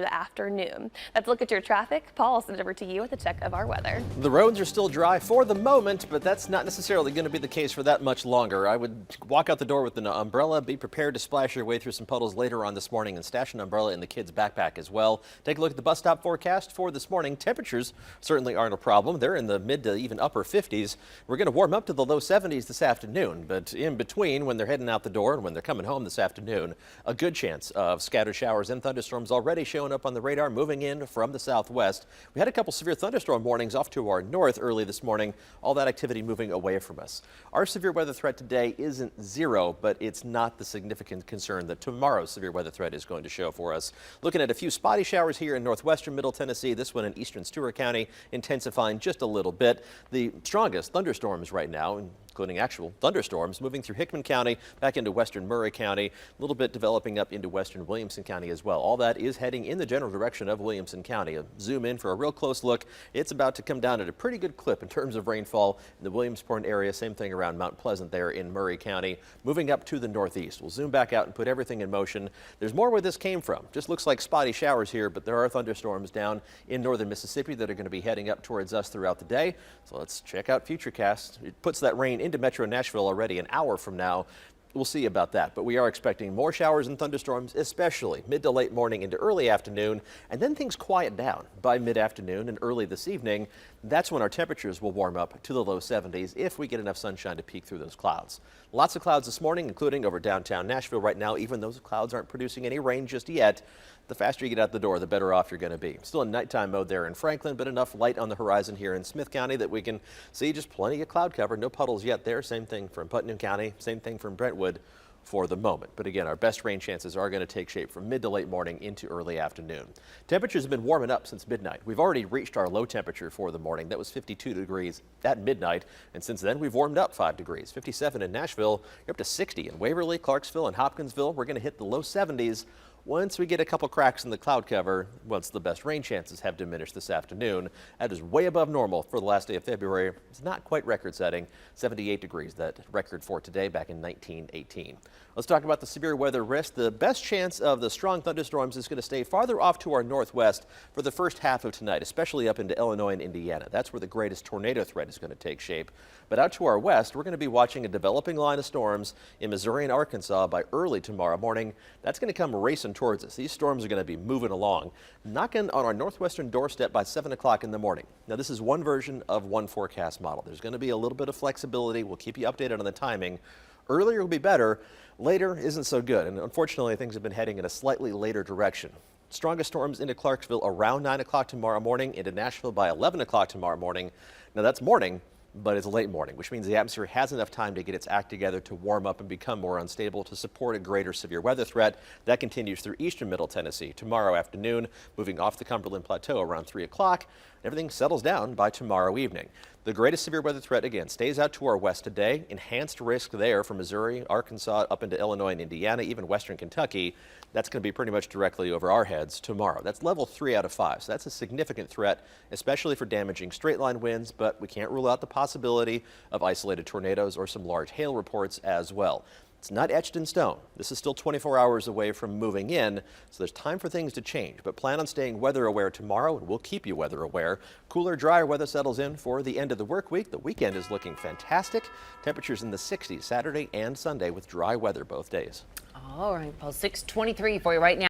the afternoon. Let's look at your traffic. Paul, I'll send it over to you with a check of our weather. The roads are still dry for the moment, but that's not necessarily going to be the case for that much longer. I would walk out the door with an umbrella, be prepared to splash your way through some puddles later on this morning, and stash an umbrella in the kids' backpack as well. Take a look at the bus stop forecast for this morning. Temperatures certainly aren't a problem. They're in the mid to even upper 50s. We're going to warm up to the low 70s this afternoon, but in between, when they're heading out the door and when they're coming home this afternoon, a good chance of scattered showers and thunderstorms already showing up on the radar, moving in from the southwest. We had a couple severe thunderstorm warnings off to our north early this morning. All that activity moving away from us. Our severe weather threat today isn't zero, but it's not the significant concern that tomorrow's severe weather threat is going to show for us. Looking at a few spotty showers here in northwestern Middle Tennessee, this one in eastern Stewart County intensifying just a little bit. The strongest thunderstorms right now, including actual thunderstorms, moving through Hickman County, back into western Murray County, a little bit developing up into western Williamson County as well. All that is heading in the general direction of Williamson County. A zoom in for a real close look. It's about to come down at a pretty good clip in terms of rainfall in the Williamsport area. Same thing around Mount Pleasant there in Murray County. Moving up to the northeast. We'll zoom back out and put everything in motion. There's more where this came from. Just looks like spotty showers here, but there are thunderstorms down in northern Mississippi that are going to be heading up towards us throughout the day. So let's check out Futurecast. It puts that rain into Metro Nashville already an hour from now. We'll see about that, but we are expecting more showers and thunderstorms, especially mid to late morning into early afternoon, and then things quiet down by mid-afternoon and early this evening. That's when our temperatures will warm up to the low 70s if we get enough sunshine to peek through those clouds. Lots of clouds this morning, including over downtown Nashville right now. Even those clouds aren't producing any rain just yet. The faster you get out the door, the better off you're going to be. Still in nighttime mode there in Franklin, but enough light on the horizon here in Smith County that we can see just plenty of cloud cover. No puddles yet there. Same thing from Putnam County. Same thing from Brentwood for the moment. But again, our best rain chances are going to take shape from mid to late morning into early afternoon. Temperatures have been warming up since midnight. We've already reached our low temperature for the morning. That was 52 degrees at midnight. And since then, we've warmed up 5 degrees. 57 in Nashville. You're up to 60 in Waverly, Clarksville, and Hopkinsville. We're going to hit the low 70s once we get a couple cracks in the cloud cover, once the best rain chances have diminished this afternoon. That is way above normal for the last day of February. It's not quite record setting. 78 degrees, that record for today back in 1918. Let's talk about the severe weather risk. The best chance of the strong thunderstorms is going to stay farther off to our northwest for the first half of tonight, especially up into Illinois and Indiana. That's where the greatest tornado threat is going to take shape. But out to our west, we're going to be watching a developing line of storms in Missouri and Arkansas by early tomorrow morning. That's going to come racing towards us. These storms are going to be moving along, knocking on our northwestern doorstep by 7 o'clock in the morning. Now, this is one version of one forecast model. There's going to be a little bit of flexibility. We'll keep you updated on the timing. Earlier will be better. Later isn't so good. And unfortunately, things have been heading in a slightly later direction. Strongest storms into Clarksville around 9 o'clock tomorrow morning, into Nashville by 11 o'clock tomorrow morning. Now, that's morning, but it's late morning, which means the atmosphere has enough time to get its act together to warm up and become more unstable to support a greater severe weather threat. That continues through eastern Middle Tennessee tomorrow afternoon, moving off the Cumberland Plateau around 3 o'clock. Everything settles down by tomorrow evening. The greatest severe weather threat, again, stays out to our west today. Enhanced risk there from Missouri, Arkansas, up into Illinois and Indiana, even western Kentucky. That's going to be pretty much directly over our heads tomorrow. That's level 3 out of 5, so that's a significant threat, especially for damaging straight line winds, but we can't rule out the possibility of isolated tornadoes or some large hail reports as well. It's not etched in stone. This is still 24 hours away from moving in, so there's time for things to change. But plan on staying weather aware tomorrow, and we'll keep you weather aware. Cooler, drier weather settles in for the end of the work week. The weekend is looking fantastic. Temperatures in the 60s Saturday and Sunday with dry weather both days. All right, well, 6:23 for you right now.